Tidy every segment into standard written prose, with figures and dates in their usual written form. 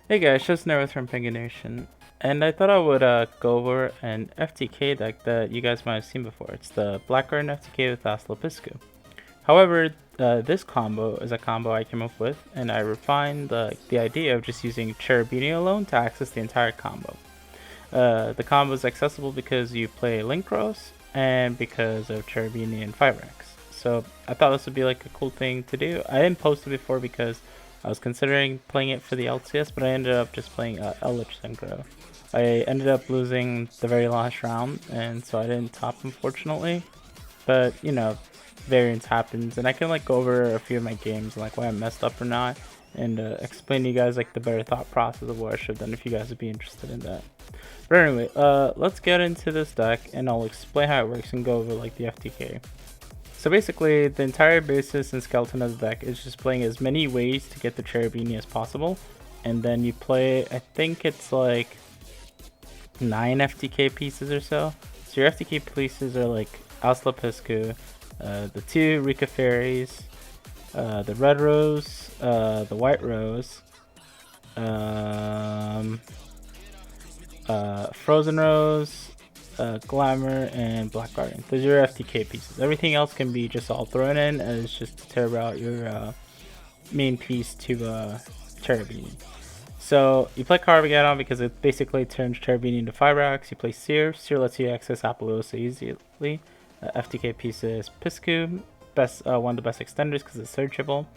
Hey guys, just Nerd with Rampengu Nation, and I thought I would go over an FTK deck that you guys might have seen before. It's the Black Garden FTK with Aslla Piscu. However, this combo is a combo I came up with, and I refined the idea of just using Cherubini alone to access the entire combo. The combo is accessible because you play Link Cross and because of Cherubini and 5X. So I thought this would be like a cool thing to do. I didn't post it before because I was considering playing it for the LCS, but I ended up just playing Eldritch Synchro. I ended up losing the very last round, and so I didn't top, unfortunately. But, you know, variance happens, and I can like go over a few of my games, like why I messed up or not, and explain to you guys like the better thought process of what I should have done if you guys would be interested in that. But anyway, let's get into this deck, and I'll explain how it works and go over like the FTK. So basically, the entire basis and skeleton of the deck is just playing as many ways to get the Cherubini as possible. And then you play, I think it's like 9 FTK pieces or so. So your FTK pieces are like Aslla Piscu, the 2 Rikka fairies, the red rose, the white rose, frozen rose, glamour, and black garden. Those are your FTK pieces. Everything else can be just all thrown in as just to tear out your main piece to Cherubini. So you play Carmageddon because it basically turns Cherubini into 5 racks. You play Seer. Seer lets you access Appaloosa easily. FTK pieces Piscu, one of the best extenders because it's searchable.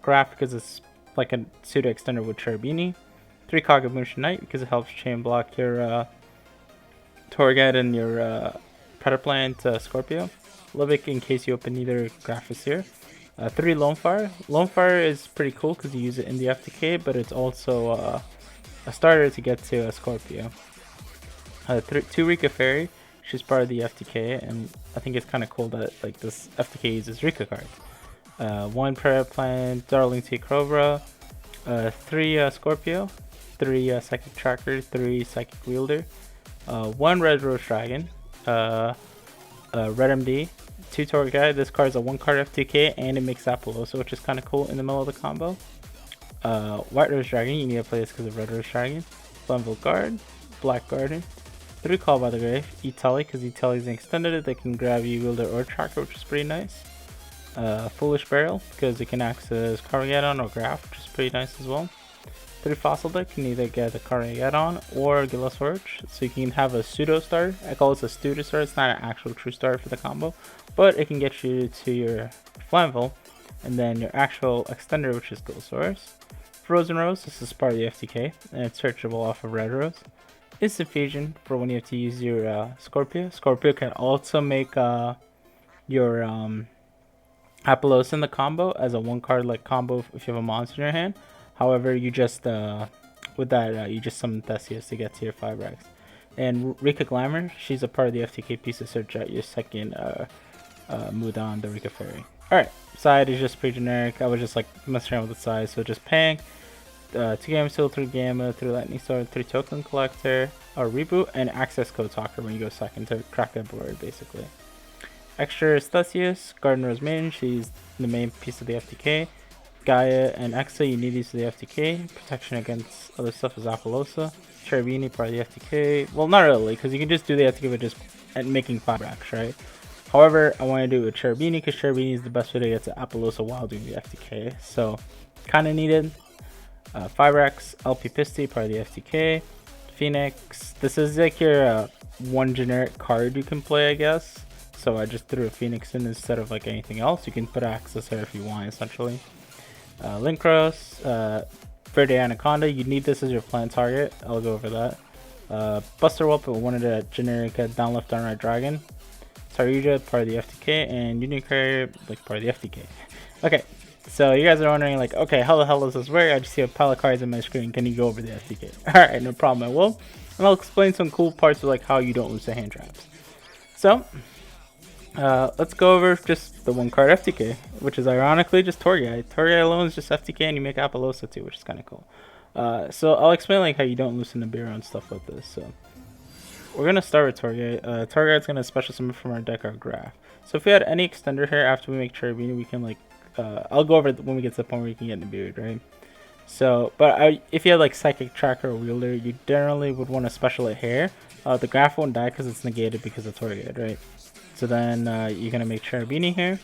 Graph because it's like a pseudo extender with Cherubini. 3 Kagamusha Knight because it helps chain block your Torghad and your Predator Plant Scorpio. Livic in case you open either Graph or Seer. 3 Lone Fire. Lone Fire is pretty cool because you use it in the FTK, but it's also a starter to get to a Scorpio. 2 Rikka Fairy. She's part of the FTK, and I think it's kind of cool that like this FTK uses Rikka cards. 1 Prayer Plant, Darling T Cobra, 3 Scorpio, 3 Psychic Tracker, 3 Psychic Wielder, 1 Red Rose Dragon, Red MD, 2 Torghad. This card is a 1 card FTK and it makes Appaloosa, which is kind of cool in the middle of the combo. White Rose Dragon, you need to play this because of Red Rose Dragon. Bundle Guard, Black Garden, 3 Call by the Grave, Etali because Etali is an extended that can grab you, Wielder, or Tracker, which is pretty nice. Foolish Burial because it can access Carmageddon or Graph, which is pretty nice as well. 3 Fossil Deck can either get a Carmageddon or Gillisforge, so you can have a pseudo start. I call this a pseudo start, it's not an actual true start for the combo, but it can get you to your Flamvell, and then your actual extender, which is Gillisaurus. Frozen Rose, this is part of the FTK, and it's searchable off of Red Rose. Instant Fusion for when you have to use your Scorpio. Scorpio can also make your Appaloosa in the combo as a 1 card like combo if you have a monster in your hand. However, you just with that you just summon Theseus to get to your 5 racks. And Rikka Glamour, she's a part of the FTK piece to search out your second Mudan, the Rikka Fairy. Alright, side is just pretty generic. I was just like messing around with the size, so just paying 2 Gamma Steel, 3 Gamma, 3 Lightning Sword, 3 Token Collector, or Reboot, and Access Code Talker when you go second to crack that board basically. Extra is Theseus, Garden Rose Maiden, she's the main piece of the FTK. Gaia and Exa, you need these for the FTK. Protection against other stuff is Appaloosa. Cherubini, part of the FTK. Well, not really, because you can just do the FTK with just making 5 racks, right? However, I want to do it with Cherubini, because Cherubini is the best way to get to Appaloosa while doing the FTK. So, kind of needed. 5 racks, LP Pisti, part of the FTK. Phoenix, this is like your 1 generic card you can play, I guess. So I just threw a Phoenix in instead of like anything else. You can put Access there if you want, essentially. Linkros, Verde Anaconda, you need this as your plan target. I'll go over that. Buster Whelp, one of the generic down left down right dragon. Saruja, part of the FTK, and Union Carrier, like part of the FTK. Okay, so you guys are wondering like, okay, how the hell does this work? I just see a pile of cards on my screen. Can you go over the FTK? Alright, no problem, I will. And I'll explain some cool parts of like how you don't lose the hand traps. So, let's go over just the 1 card FTK, which is ironically just Torghad. Torghad alone is just FTK and you make Appaloosa too, which is kind of cool. So I'll explain like how you don't loosen the Nibiru and stuff like this. So we're going to start with Torghad. Torghad's going to special summon from our deck our Graph. So if we had any extender here after we make Cherubini, we can like, I'll go over when we get to the point where you can get Nibiru, right? So, but if you have like Psychic Tracker or Wielder, you generally would want to special it here. The Graph won't die because it's negated because it's targeted, right? So then you're going to make Cherubini here.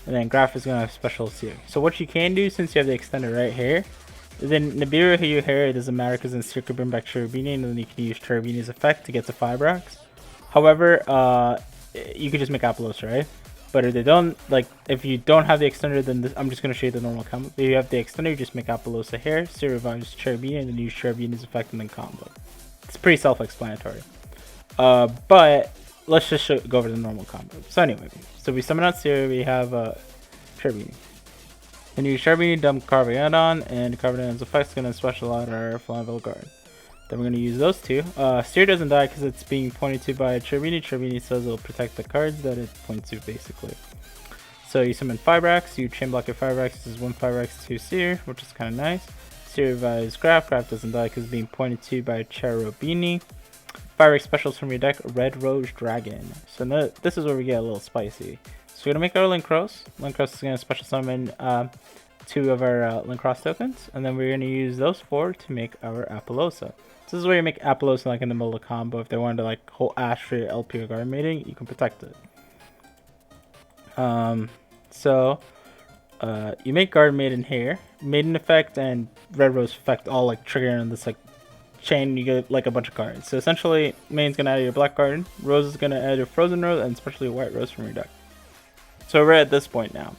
And then Graph is going to have special Seer. So what you can do, since you have the extender right here, then Nibiru here, it doesn't matter because then Seer could bring back Cherubini, and then you can use Cherubini's effect to get to 5 racks. However, you could just make Apollosa, right? But if they don't, like, if you don't have the extender, then I'm just going to show you the normal combo. If you have the extender, you just make Apollosa here, Seer revives Cherubini, and then use Cherubini's effect and then combo. It's pretty self-explanatory. But let's just go over the normal combo. So anyway, so we summon out Seer, we have Cherubini. Then you use Cherubini, dump Carveadon, and Carveadon's effect is going to special out our Flammable Guard. Then we're going to use those two. Seer doesn't die because it's being pointed to by Cherubini. Cherubini says it'll protect the cards that it points to, basically. So you summon 5 racks, you chain block your 5 racks, this is 1 5 racks to Seer, which is kind of nice. Seer revives Graph, Graph doesn't die because it's being pointed to by Cherubini. 5 rack specials from your deck, Red Rose Dragon. So this is where we get a little spicy. So we're going to make our Linkros. Linkros is going to special summon 2 of our Linkros tokens, and then we're going to use those 4 to make our Apollosa. So this is where you make Apollosa like in the middle of the combo. If they wanted to like hold Ash for your LP or Guard Maiden, you can protect it. You make Guard Maiden here. Maiden effect and Red Rose effect all like trigger in this like chain. You get like a bunch of cards. So essentially, Maiden's gonna add your Black Garden, Rose is gonna add your Frozen Rose, and especially a White Rose from your deck. So we're at this point now.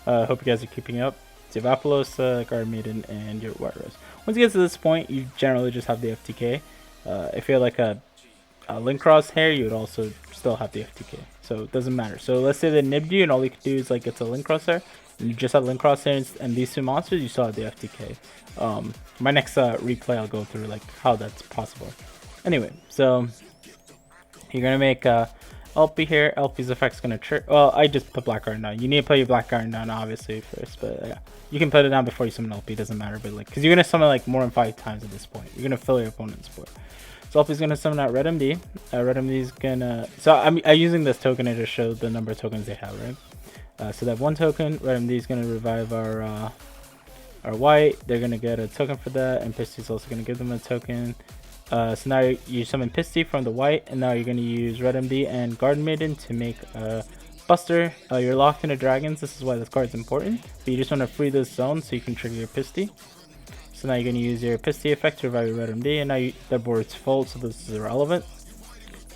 Hope you guys are keeping up. So you have Apollosa, Guard Maiden, and your White Rose. Once you get to this point, you generally just have the FTK. If you have like a Linkros here, you would also still have the FTK. So it doesn't matter. So let's say they nibbed you and all you can do is like get a Linkros there. And you just have Linkros there and these 2 monsters, you still have the FTK. My next replay, I'll go through like how that's possible. Anyway, so you're going to make LP here. LP's effect's going to well, I just put Black Garden down. You need to put your Black Garden down obviously first, but yeah. You can put it down before you summon LP, doesn't matter, but like, because you're going to summon like more than 5 times at this point. You're going to fill your opponent's board. So LP is going to summon out Red MD. Red MD is going to... So I'm using this token to just show the number of tokens they have, right? So they have 1 token. Red MD is going to revive our white. They're going to get a token for that, and Pisty is also going to give them a token. So now you summon Pisty from the white, and now you're going to use Red MD and Garden Maiden to make Buster. You're locked into dragons. This is why this card's important. But you just want to free this zone so you can trigger your Pisty. So now you're going to use your Pisty effect to revive your Red MD, and now the board's full, so this is irrelevant.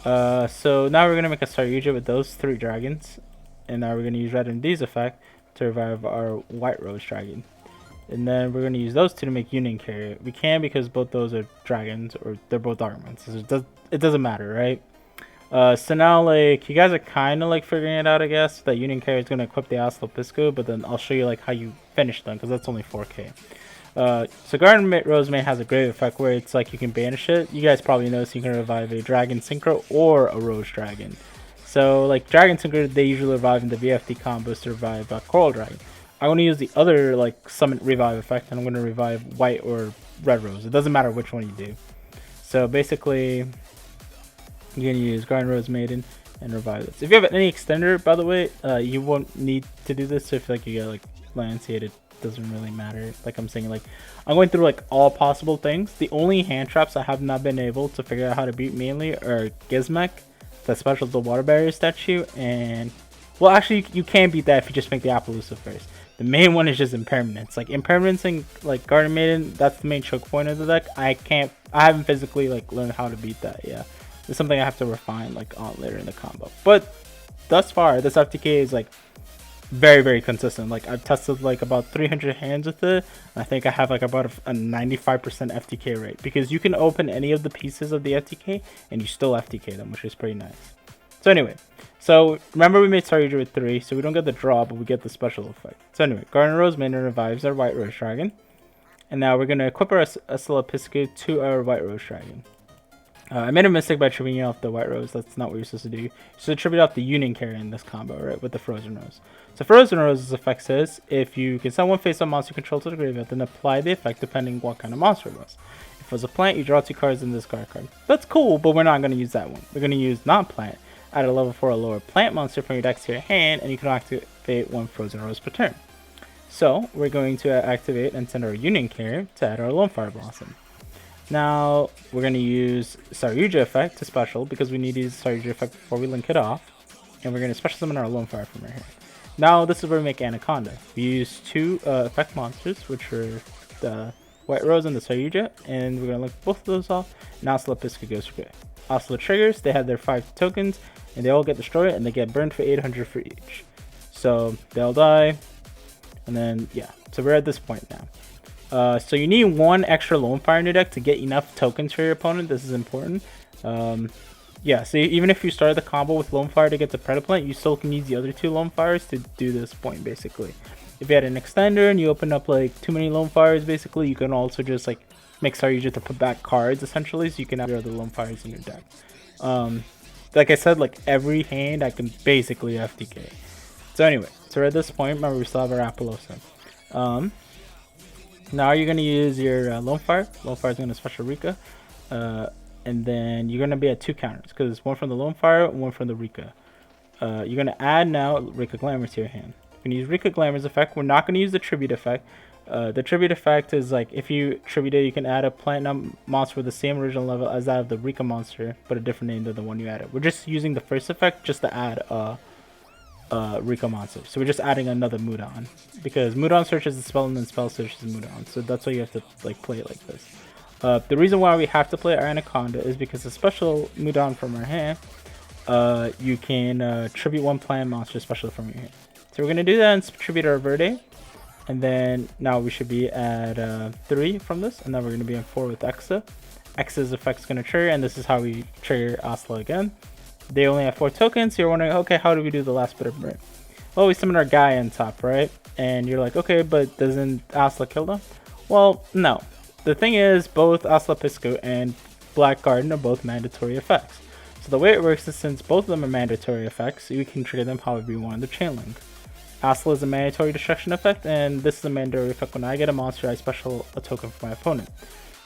So now we're going to make a Saryuja with those 3 dragons, and now we're going to use Red MD's effect to revive our White Rose Dragon. And then we're going to use those 2 to make Union Carrier. We can because both those are dragons, or they're both Darkmans. So it doesn't matter, right? So now, like, you guys are kind of, like, figuring it out, I guess. That Union Carrier is going to equip the Aslla Piscu, but then I'll show you, like, how you finish them, because that's only 4k. So Garden Rose May has a great effect where it's like you can banish it. You guys probably noticed you can revive a Dragon Synchro or a Rose Dragon. So, like, Dragon Synchro, they usually revive in the VFD combos to revive Coral Dragon. I want to use the other, like, Summon Revive effect, and I'm going to revive White or Red Rose. It doesn't matter which one you do. So, basically, you're going to use Garden Rose Maiden and revive this. If you have any extender, by the way, you won't need to do this. So if, like, you get, like, Lanciate, it doesn't really matter. Like I'm saying, like, I'm going through, like, all possible things. The only hand traps I have not been able to figure out how to beat mainly are Gizmek, the special the water barrier statue, and, well, actually, you can beat that if you just make the Apollosa first. The main one is just Impermanence. Like, Impermanence and, like, Garden Maiden, that's the main choke point of the deck. I haven't physically, like, learned how to beat that, yeah. It's something I have to refine, like, on later in the combo. But, thus far, this FTK is, like, very, very consistent. Like, I've tested, like, about 300 hands with it, and I think I have, like, about a 95% FTK rate. Because you can open any of the pieces of the FTK, and you still FTK them, which is pretty nice. So, anyway. So, remember we made Saryuja with 3, so we don't get the draw, but we get the special effect. So, anyway, Garden Rose Maiden revives our White Rose Dragon. And now we're going to equip our Aslla Piscu to our White Rose Dragon. I made a mistake by tripping off the White Rose. That's not what you're supposed to do. You're supposed to tribute off the Union Carrier in this combo, right, with the Frozen Rose. So, Frozen Rose's effect says, if you can send one face-up monster control to the graveyard, then apply the effect depending what kind of monster it was. If it was a plant, you draw 2 cards and discard a card. That's cool, but we're not going to use that one. We're going to use non-plant. Add a level 4 or lower plant monster from your deck to your hand, and you can activate 1 Frozen Rose per turn. So we're going to activate and send our Union Carrier to add our Lone Fire Blossom. Now we're going to use Saryuja effect to special because we need to use Saryuja effect before we link it off. And we're going to special summon our Lone Fire from right here. Now this is where we make Anaconda. We use two effect monsters, which are the White Rose and the Saryuja, and we're going to link both of those off. And Aslla Piscu goes for good. Aslla triggers, they have their 5 tokens, and they all get destroyed, and they get burned for 800 for each. So they'll die, and then, yeah. So we're at this point now. So you need one extra Lone Fire in your deck to get enough tokens for your opponent. This is important. Yeah, so even if you start the combo with Lone Fire to get the Predaplant, you still can use the other 2 Lone Fires to do this point, basically. If you had an extender and you open up like too many Lone Fires, basically, you can also just like make Saryuja to put back cards, essentially, so you can have your other Lone Fires in your deck. Like I said, like every hand I can basically FTK. So anyway, so at this point, remember we still have our Appaloosa. Now you're gonna use your Lone Fire. Lone Fire is gonna special Rikka. And then you're gonna be at 2 counters because it's one from the Lone Fire and one from the Rikka. You're gonna add now Rikka Glamour to your hand. You're gonna use Rikka Glamour's effect. We're not gonna use the tribute effect. The tribute effect is like if you tribute it, you can add a platinum monster with the same original level as that of the Rikka monster, but a different name than the one you added. We're just using the first effect just to add Rikka monster. So we're just adding another Mudon because Mudon searches the spell and then spell searches Mudon. So that's why you have to like play it like this. The reason why we have to play our Anaconda is because the special Mudon from our hand, you can tribute 1 plant monster special from your hand. So we're going to do that and tribute our Verde. And then now we should be at 3 from this. And then we're going to be in 4 with Exa. Exa's effect is going to trigger, and this is how we trigger Aslla again. They only have 4 tokens, so you're wondering, okay, how do we do the last bit of burn? Well, we summon our guy on top, right? And you're like, okay, but doesn't Aslla kill them? Well, no. The thing is, both Aslla Piscu and Black Garden are both mandatory effects. So the way it works is since both of them are mandatory effects, you can trigger them however you want in the chain link. Aslla is a mandatory destruction effect, and this is a mandatory effect. When I get a monster, I special a token for my opponent.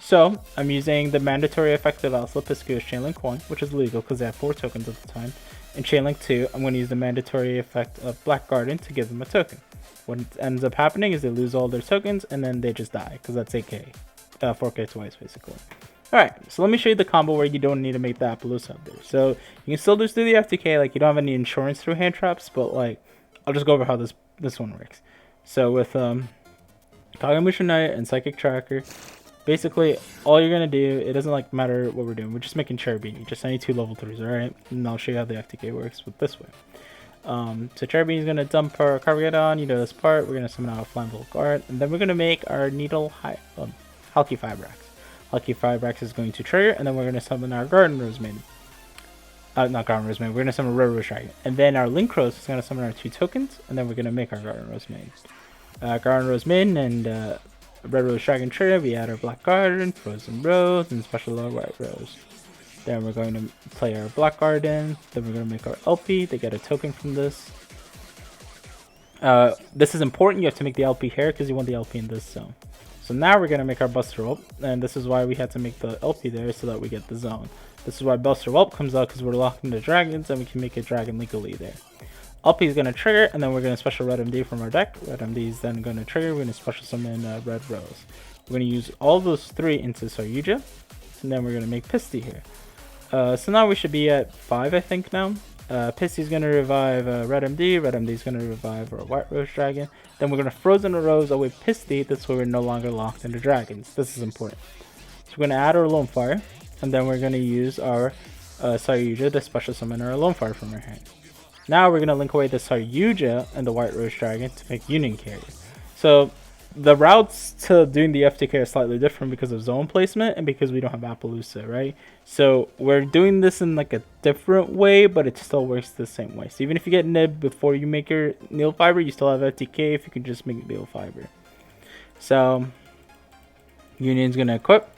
So I'm using the mandatory effect of Aslla Piscu as chain link 1, which is legal because they have 4 tokens at the time. In chain link 2, I'm going to use the mandatory effect of Black Garden to give them a token. What ends up happening is they lose all their tokens and then they just die because that's 8k. 4k twice, basically. Alright, so let me show you the combo where you don't need to make the Appaloosa up there. So you can still just do the FTK, like you don't have any insurance through hand traps, but like I'll just go over how this one works. So with Kagemusha Knight and Psychic Tracker, basically all you're gonna do, it doesn't like matter what we're doing, we're just making Cherubini, just any 2 level 3s, alright? And I'll show you how the FTK works with this way. So Cherubini is gonna dump our Carmageddon, you know this part, we're gonna summon out a Flammable Guard, and then we're gonna make our Needle Halki Fibrax. Halki Fibrax is going to trigger, and then we're going to summon our Garden Rosemaid. Not Garden Rosemaid, we're going to summon Red Rose Dragon. And then our Link Rose is going to summon our 2 tokens, and then we're going to make our Garden Rosemaid. Garden Rosemaid and Red Rose Dragon trigger, we add our Black Garden, Frozen Rose, and Special White Rose. Then we're going to play our Black Garden, then we're going to make our LP, they get a token from this. This is important, you have to make the LP here because you want the LP in this zone. So now we're going to make our Buster Whelp, and this is why we had to make the LP there so that we get the zone. This is why Buster Whelp comes out because we're locked into dragons and we can make a dragon legally there. LP is going to trigger, and then we're going to special Red MD from our deck. Red MD is then going to trigger, we're going to special summon Red Rose. We're going to use all those 3 into Saryuja, and then we're going to make Pisty here. So now we should be at 5, I think now. Pisty's going to revive Red MD. Red MD is going to revive our White Rose Dragon. Then we're going to Frozen a Rose away Pisty. This way we're no longer locked into dragons. This is important. So we're going to add our Lone Fire. And then we're going to use our Saryuja to special summon our Lone Fire from our hand. Now we're going to link away the Saryuja and the White Rose Dragon to make Union Carrier. So the routes to doing the FTK are slightly different because of zone placement and because we don't have Appaloosa, right? So we're doing this in like a different way, but it still works the same way. So even if you get nib before you make your Needle Fiber, you still have FTK if you can just make Needle Fiber. So Union's going to equip.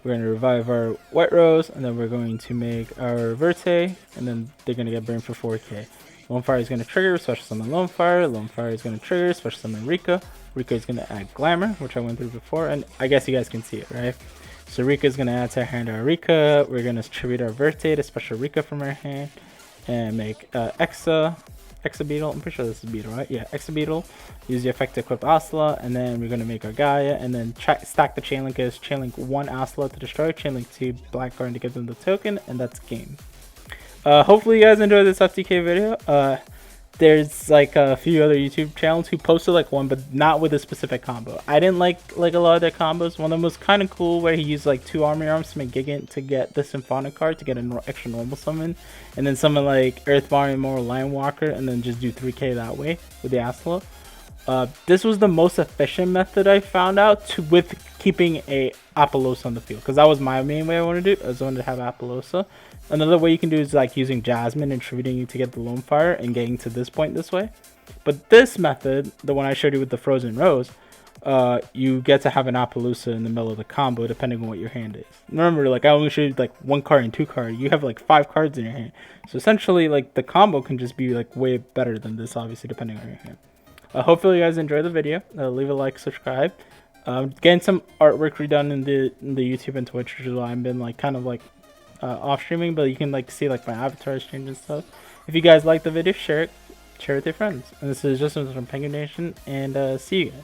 We're going to revive our White Rose, and then we're going to make our Verte, and then they're going to get burned for 4k. Lone Fire is going to trigger, special summon Lone Fire. Lone Fire is going to trigger, special summon Rikka. Rikka is going to add Glamour, which I went through before, and I guess you guys can see it, right? So Rikka is going to add to our hand our Rikka. We're going to tribute our Verte to special Rikka from our hand, and make Exa. Exabeetle. I'm pretty sure this is Beetle, right? Yeah, Exabeetle. Use the effect to equip Aslla, and then we're gonna make our Gaia, and then stack the Chainlink as Chainlink 1 Aslla to destroy, Chainlink 2 Blackguard to give them the token, and that's game. Hopefully you guys enjoyed this FTK video. There's like a few other YouTube channels who posted like one, but not with a specific combo. I didn't like a lot of their combos. One of them was kind of cool where he used like 2 army arms to make Gigant to get the Symphonic card to get an extra normal summon, and then summon like Earthbound and more Lion Walker, and then just do 3k that way with the Aslla. This was the most efficient method I found out with keeping a Apollosa on the field, because that was my main way I wanted to do. I was wanted to have Apollosa. Another way you can do is like using Jasmine and Treating to get the Lone Fire and getting to this point this way. But this method, the one I showed you with the Frozen Rose, you get to have an Apollosa in the middle of the combo depending on what your hand is. Remember, like I only showed you like 1 card and 2 cards. You have like 5 cards in your hand. So essentially, like the combo can just be like way better than this, obviously, depending on your hand. Hopefully you guys enjoyed the video. Leave a like, subscribe. Getting some artwork redone in the YouTube and Twitch, which is why I've been like kind of like off streaming, but you can like see like my avatar change and stuff. If you guys like the video, share it with your friends. And this is just from Rampengu Nation, and see you guys.